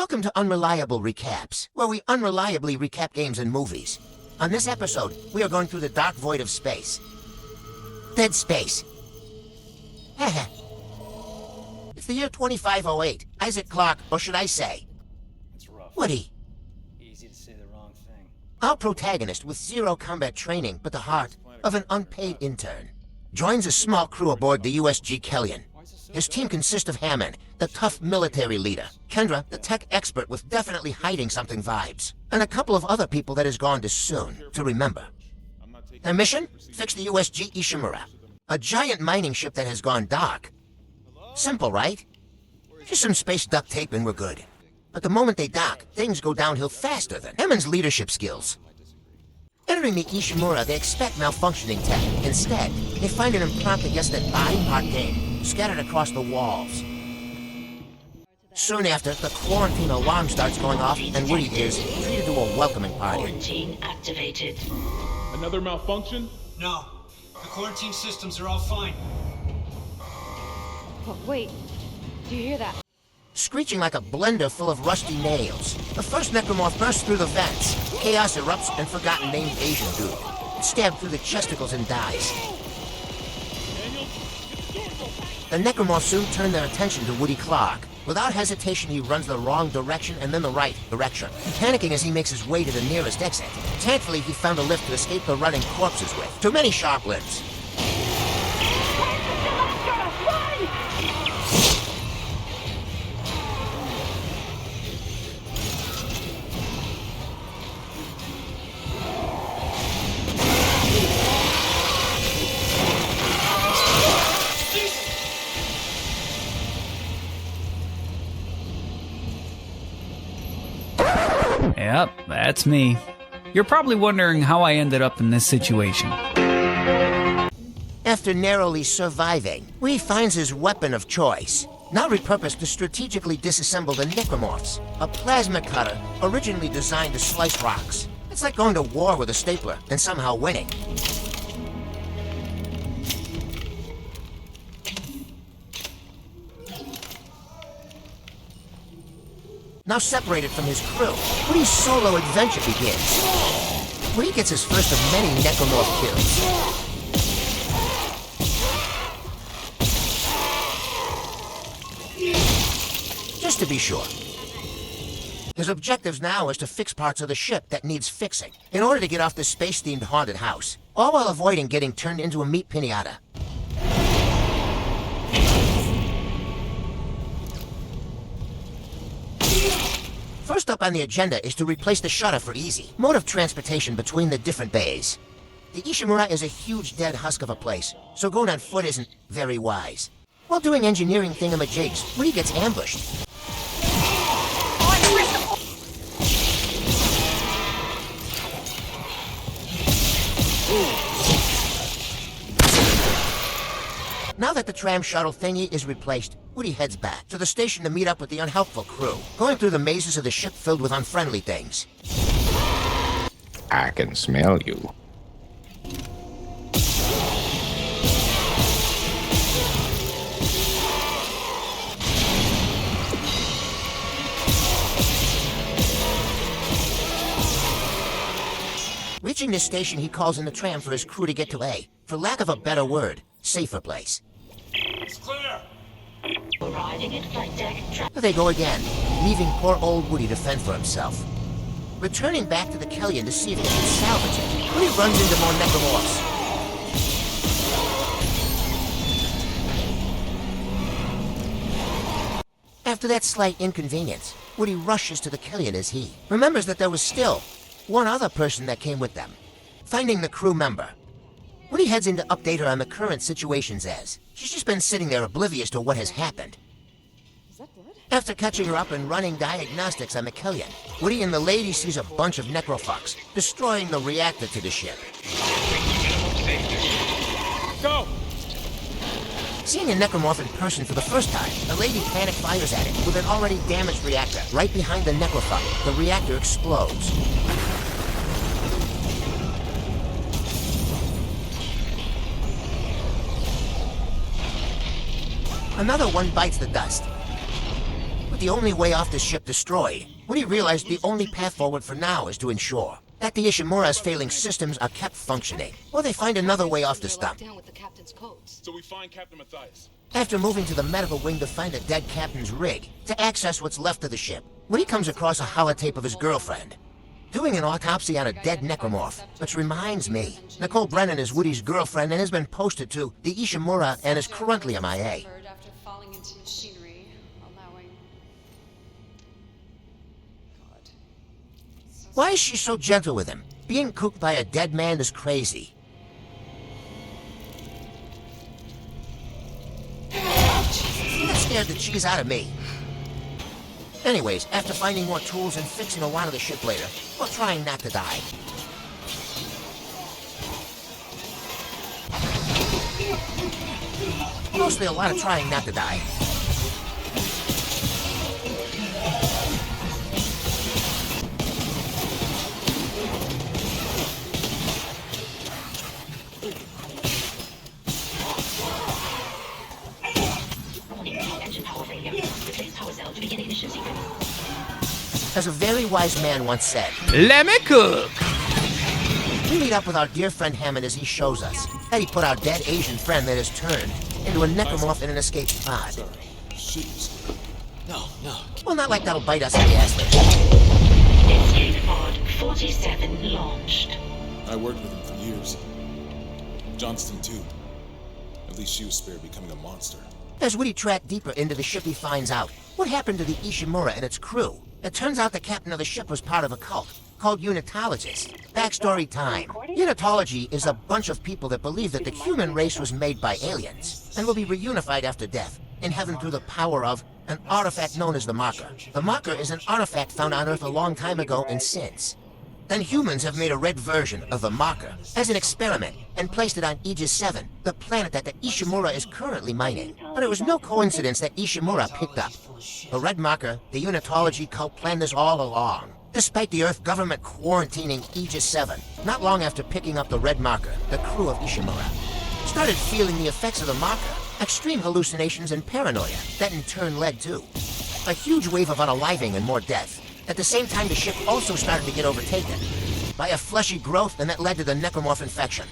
Welcome to Unreliable Recaps, where we unreliably recap games and movies. On this episode, we are going through the dark void of space. Dead Space. Heh. It's the year 2508. Isaac Clarke, or should I say, It's rough. Woody. Easy to say the wrong thing. Our protagonist, with zero combat training but the heart of an unpaid intern, joins a small crew aboard the USG Kellyan. His team consists of Hammond, the tough military leader, Kendra, the tech expert with definitely hiding something vibes, and a couple of other people that is gone too soon to remember. Their mission? Fix the USG Ishimura, a giant mining ship that has gone dark. Simple, right? Just some space duct tape and we're good. But the moment they dock, things go downhill faster than Hammond's leadership skills. Entering the Ishimura, they expect malfunctioning tech. Instead, they find an impromptu that body part game scattered across the walls. Soon after, the quarantine alarm starts going off, and Woody is treated to a welcoming party. Quarantine activated. Another malfunction? No. The quarantine systems are all fine. Oh, wait. Do you hear that? Screeching like a blender full of rusty nails, the first necromorph bursts through the vents. Chaos erupts and forgotten named Asian dude. Stabbed through the chesticles and dies. The necromorphs soon turn their attention to Woody Clarke. Without hesitation, he runs the wrong direction and then the right direction, panicking as he makes his way to the nearest exit. Thankfully, he found a lift to escape the running corpses with. Too many sharp limbs. Yep, that's me. You're probably wondering how I ended up in this situation. After narrowly surviving, Woody finds his weapon of choice, now repurposed to strategically disassemble the necromorphs, a plasma cutter originally designed to slice rocks. It's like going to war with a stapler and somehow winning. Now separated from his crew, Woody's solo adventure begins. Woody gets his first of many necromorph kills. Just to be sure. His objectives now is to fix parts of the ship that needs fixing, in order to get off the space-themed haunted house, all while avoiding getting turned into a meat pinata. First up on the agenda is to replace the shutter for easy mode of transportation between the different bays. The Ishimura is a huge dead husk of a place, so going on foot isn't very wise. While doing engineering thingamajigs, Woody gets ambushed. Now that the tram shuttle thingy is replaced, Woody heads back to the station to meet up with the unhelpful crew, going through the mazes of the ship filled with unfriendly things. I can smell you. Reaching the station, he calls in the tram for his crew to get to a, for lack of a better word, safer place. It's clear. Arriving at flight deck. There they go again, leaving poor old Woody to fend for himself. Returning back to the Kellyan to see if he can salvage it, Woody runs into more necromorphs. After that slight inconvenience, Woody rushes to the Kellyan as he remembers that there was still one other person that came with them. Finding the crew member, Woody heads in to update her on the current situations as she's just been sitting there oblivious to what has happened. After catching her up and running diagnostics on the Kellyan, Woody and the lady sees a bunch of necrofucks destroying the reactor to the ship. Go! Seeing a necromorph in person for the first time, the lady panic fires at it with an already damaged reactor. Right behind the necrofuck, the reactor explodes. Another one bites the dust. With the only way off the ship destroyed, Woody realized the only path forward for now is to ensure that the Ishimura's failing systems are kept functioning, or they find another way off the stump. Down with the captain's codes. So we find Captain Matthias. After moving to the medical wing to find the dead captain's rig, to access what's left of the ship, Woody comes across a holotape of his girlfriend doing an autopsy on a dead necromorph, which reminds me, Nicole Brennan is Woody's girlfriend and has been posted to the Ishimura and is currently MIA. After falling into machinery, allowing... God. Why is she so gentle with him? Being cooked by a dead man is crazy. That scared the cheese out of me. Anyways, after finding more tools and fixing a lot of the ship later, while trying not to die. Mostly a lot of trying not to die. As a very wise man once said, Let me cook! we meet up with our dear friend Hammond as he shows us that he put our dead Asian friend that has turned into a necromorph in an escaped pod. No. Well, not like that'll bite us in the ass later. Escape pod 47 launched. I worked with him for years. Johnston, too. At least she was spared becoming a monster. As Woody tracked deeper into the ship, he finds out what happened to the Ishimura and its crew. It turns out the captain of the ship was part of a cult called Unitologists. Backstory time. Unitology is a bunch of people that believe that the human race was made by aliens and will be reunified after death in heaven through the power of an artifact known as the Marker. The Marker is an artifact found on Earth a long time ago and since. Then humans have made a red version of the Marker as an experiment and placed it on Aegis 7, the planet that the Ishimura is currently mining. But it was no coincidence that Ishimura picked up the red marker. The Unitology cult planned this all along. Despite the Earth government quarantining Aegis 7, not long after picking up the red marker, the crew of Ishimura started feeling the effects of the marker, extreme hallucinations and paranoia that in turn led to a huge wave of unaliving and more death. At the same time, the ship also started to get overtaken by a fleshy growth, and that led to the necromorph infection.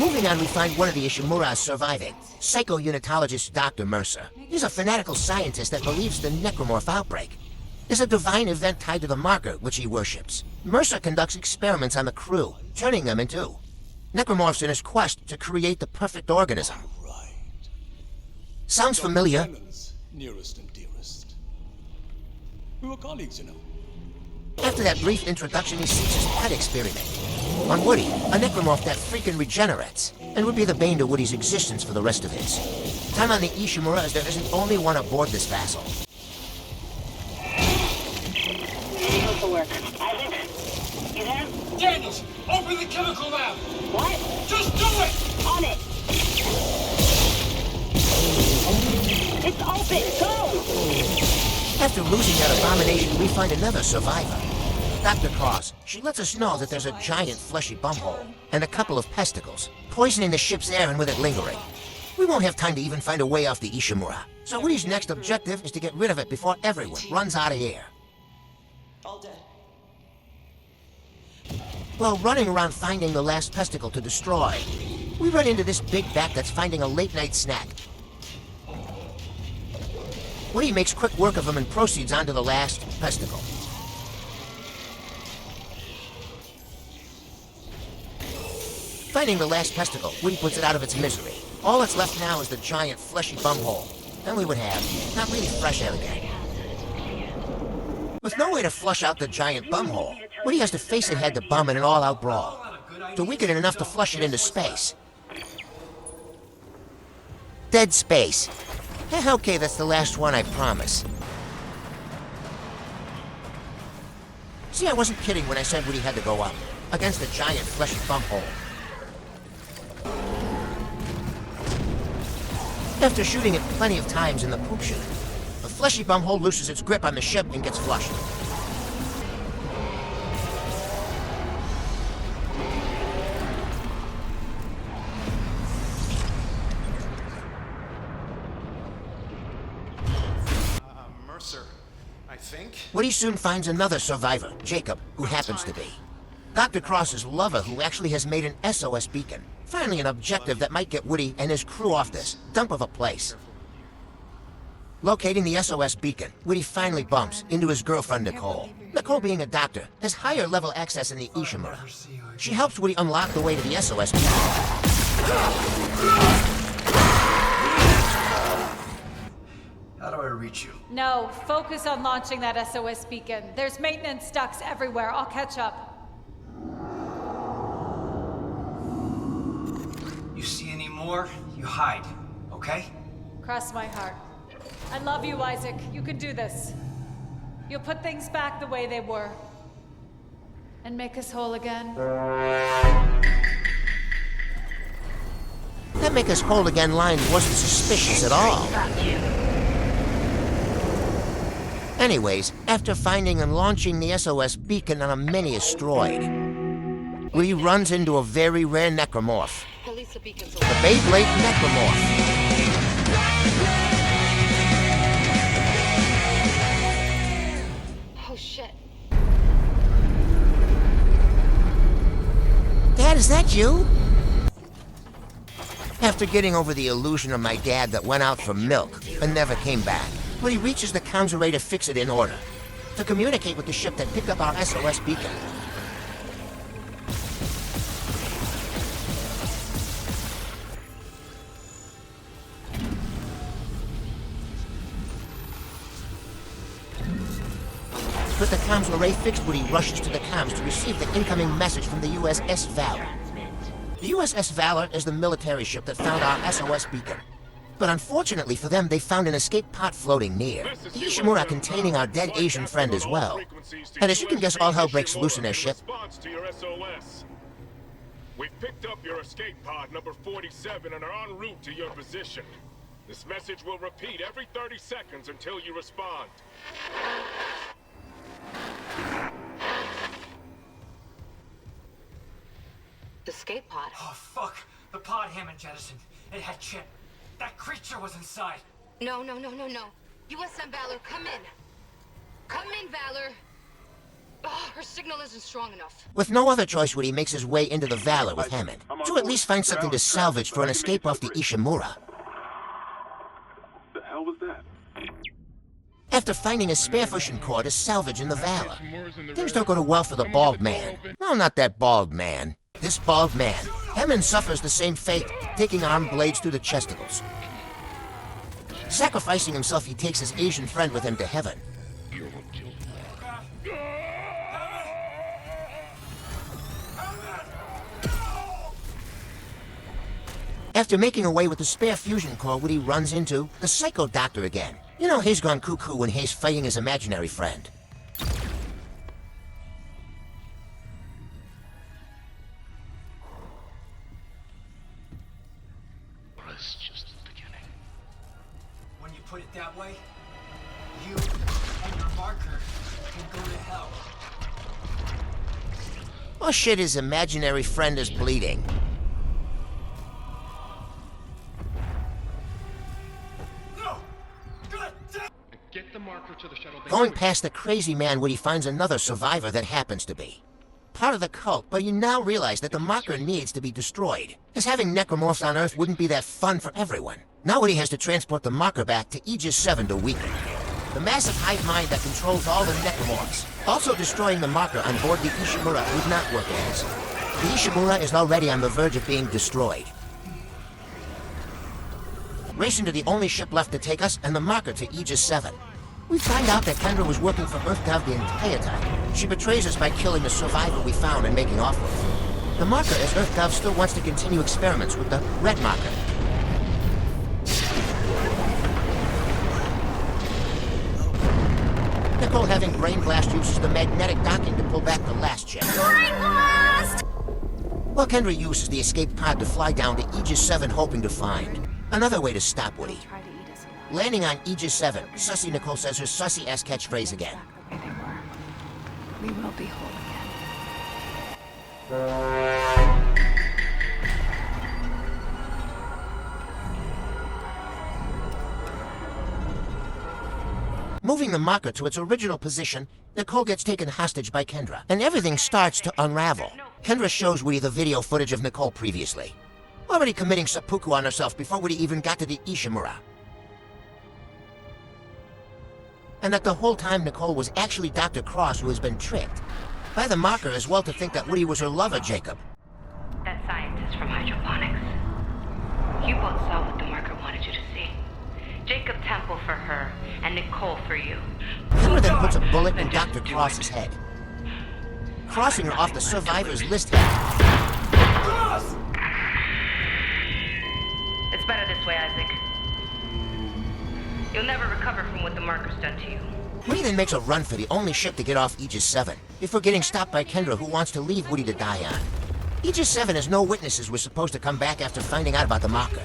Moving on, we find one of the Ishimuras surviving, psycho-unitologist Dr. Mercer. He's a fanatical scientist that believes the necromorph outbreak is a divine event tied to the Marker, which he worships. Mercer conducts experiments on the crew, turning them into necromorphs in his quest to create the perfect organism. Sounds familiar? Brennan's nearest and dearest. We were colleagues, you know. After that brief introduction, he seeks his pet experiment on Woody, a necromorph that freaking regenerates, and would be the bane to Woody's existence for the rest of his time on the Ishimura, as there isn't only one aboard this vessel. For work. Isaac, you there? Daniels, open the chemical lab. What? Just do it. On it. It's open. Go. After losing that abomination, we find another survivor. Dr. Cross. She lets us know that there's a giant fleshy bumhole and a couple of pesticles, poisoning the ship's air and with it lingering. We won't have time to even find a way off the Ishimura, so Woody's next objective is to get rid of it before everyone runs out of air. All dead. While running around finding the last pesticle to destroy, we run into this big bat that's finding a late-night snack. Woody makes quick work of him and proceeds on to the last pesticle. Finding the last pesticle, Woody puts it out of its misery. All that's left now is the giant fleshy bumhole. Then we would have not really fresh air again. With no way to flush out the giant bumhole, Woody has to face it head to bum in an all-out brawl, to weaken it enough to flush it into space. Dead Space. Okay, that's the last one, I promise. See, I wasn't kidding when I said Woody had to go up against a giant fleshy bumhole. After shooting it plenty of times in the poop chute, the fleshy bumhole loses its grip on the ship and gets flushed. Woody soon finds another survivor, Jacob, who happens to be Dr. Cross's lover, who actually has made an SOS beacon. Finally an objective that might get Woody and his crew off this dump of a place. Locating the SOS beacon, Woody finally bumps into his girlfriend Nicole. Nicole, being a doctor, has higher level access in the Ishimura. She helps Woody unlock the way to the SOS beacon. How do I reach you? No, focus on launching that SOS beacon. There's maintenance ducts everywhere. I'll catch up. You see any more, you hide, okay? Cross my heart. I love you, Isaac. You can do this. You'll put things back the way they were. And make us whole again. That make us whole again line wasn't suspicious at all. Anyways, after finding and launching the SOS beacon on a mini asteroid, Lee runs into a very rare necromorph. The Beyblade Necromorph. Oh shit. Dad, is that you? After getting over the illusion of my dad that went out for milk and never came back, Woody reaches the comms array to fix it in order, to communicate with the ship that picked up our SOS beacon. With the comms array fixed, Woody rushes to the comms to receive the incoming message from the USS Valor. The USS Valor is the military ship that found our SOS beacon. But unfortunately for them, they found an escape pod floating near. The Ishimura containing our dead Asian friend as well. And as you can guess, all hell breaks loose in their ship. We've picked up your escape pod number 47 and are en route to your position. This message will repeat every 30 seconds until you respond. Escape pod. Oh, fuck. The pod Hammond jettisoned. It had Chip. That creature was inside. No. USM Valor, come in. Come in, Valor. Oh, her signal isn't strong enough. With no other choice, Woody makes his way into the Valor with Hammond, to at least find something to salvage for an escape off the Ishimura. The hell was that? After finding a spare fusion core to salvage in the Valor, things don't go too well for the bald man. No, not that bald man. This bald man. Hammond suffers the same fate, taking arm blades through the chesticles. Sacrificing himself, he takes his Asian friend with him to heaven. After making away with the spare fusion core, Woody runs into the Psycho Doctor again. You know, he's gone cuckoo when he's fighting his imaginary friend. It's just the beginning. When you put it that way, you and your marker can go to hell. Oh shit, his imaginary friend is bleeding. No! God damn! Get the marker to the shuttle bay. Going past the crazy man, Woody finds another survivor that happens to be part of the cult, but you now realize that the marker needs to be destroyed, as having necromorphs on Earth wouldn't be that fun for everyone. Now Woody has to transport the marker back to Aegis 7 to weaken the massive hive mind that controls all the necromorphs. Also destroying the marker on board the Ishimura would not work as the Ishimura is already on the verge of being destroyed. Racing to the only ship left to take us and the marker to Aegis 7. We find out that Kendra was working for EarthGov the entire time. She betrays us by killing the survivor we found and making off with. The marker, as EarthGov still wants to continue experiments with the red marker. Nicole, having brain blast, uses the magnetic docking to pull back the last chip. Brain blast! While Kendra uses the escape pod to fly down to Aegis 7, hoping to find another way to stop Woody. Landing on Aegis 7, Sussy Nicole says her sussy-ass catchphrase again. We will be whole again. Moving Moving the marker to its original position, Nicole gets taken hostage by Kendra, and everything starts to unravel. Kendra shows Woody the video footage of Nicole previously, already committing seppuku on herself before Woody even got to the Ishimura. And that the whole time Nicole was actually Dr. Cross, who has been tricked by the marker as well to think that Woody was her lover, Jacob. That scientist from hydroponics. You both saw what the marker wanted you to see. Jacob Temple for her, and Nicole for you. Kendra then puts a bullet in Dr. Cross's head, crossing her off the survivors list here. It's better this way, Isaac. You'll never recover from what the marker's done to you. Woody then makes a run for the only ship to get off Aegis 7, before getting stopped by Kendra, who wants to leave Woody to die on. Aegis 7 has no witnesses were supposed to come back after finding out about the marker.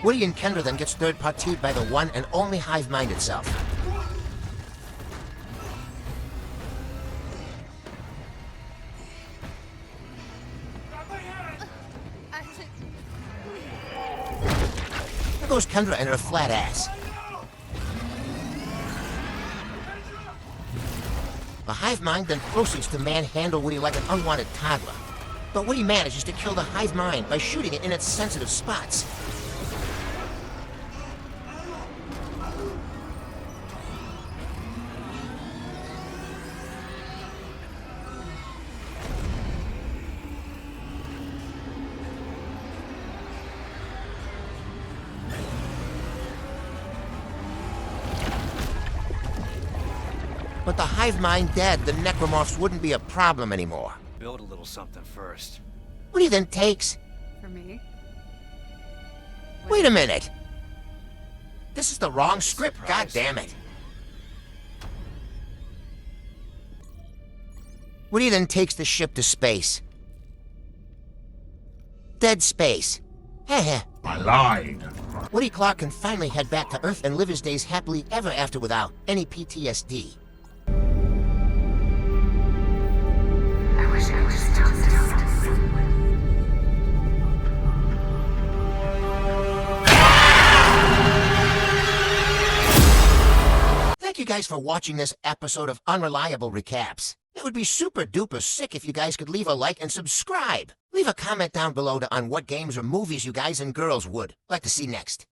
Woody and Kendra then gets third-partied by the one and only hive mind itself. There goes Kendra and her flat ass. The hive mind then proceeds to manhandle Woody like an unwanted toddler. But Woody manages to kill the hive mind by shooting it in its sensitive spots. But the hive mind dead, the necromorphs wouldn't be a problem anymore. Build a little something first. Woody then takes... For me? Wait a minute! This is the wrong script, god damn it. Woody then takes the ship to space. Dead Space. Heh. I lied. Woody Clark can finally head back to Earth and live his days happily ever after without any PTSD. I wish I was still Thank you guys for watching this episode of Unreliable Recaps. It would be super duper sick if you guys could leave a like and subscribe. Leave a comment down below on what games or movies you guys and girls would like to see next.